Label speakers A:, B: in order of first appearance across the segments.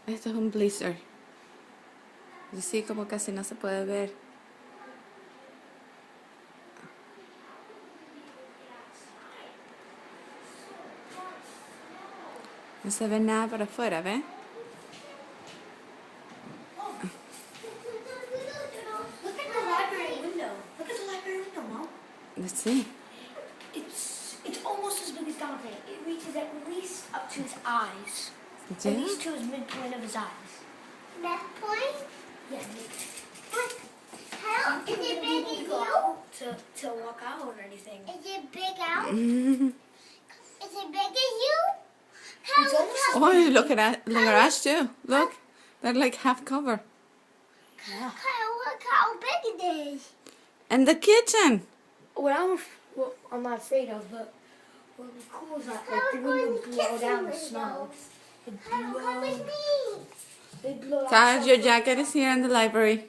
A: Esto es un blizzard. Y sí, como casi no se puede ver. No se ve nada para afuera, ¿ves?
B: Look at the library window. Look at the library window, Mom.
A: Let's see.
B: It's almost as big as Dante. It reaches at least up to his eyes.
A: Yeah.
B: At least to his midpoint of his eyes.
C: Midpoint?
B: Yeah.
C: But how is it big as you?
B: To walk out or anything.
C: Is it big out?
A: Mm.
C: Is it big as you?
B: It's almost
A: Oh, look at Ash too. Look, they're like half cover.
B: Yeah.
C: Kyle, look how big it is.
A: And the kitchen.
B: What I'm not afraid of, but what would be cool is that like the wind would blow down the snow. It'd
C: Kyle, come with
B: blow.
C: me.
B: It'd blow out
A: Kyle, your
B: something.
A: jacket is here in the library.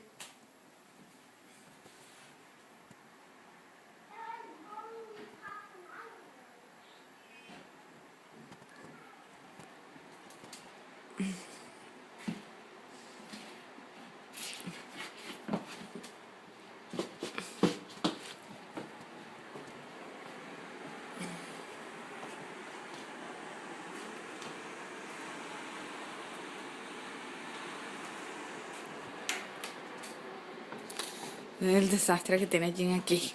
A: El desastre que tiene Jim aquí.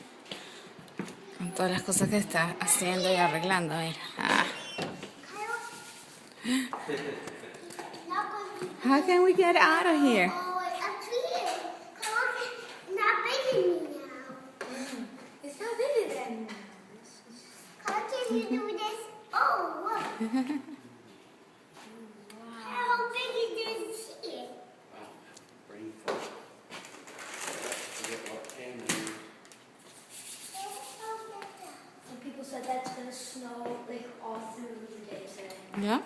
A: Con todas las cosas que está haciendo y arreglando. Mira. Ah.
C: Not going to.
A: How can we get out of here?
C: Oh, it's up to you. Kyle, it's not big in me now.
B: It's not bigger than.
C: Kyle, can you do this? Oh, look. Kyle, how big is this here?
D: Rainfall. Forget what can you use.
B: Some people said that's gonna snow like all through the day today.
A: Yeah?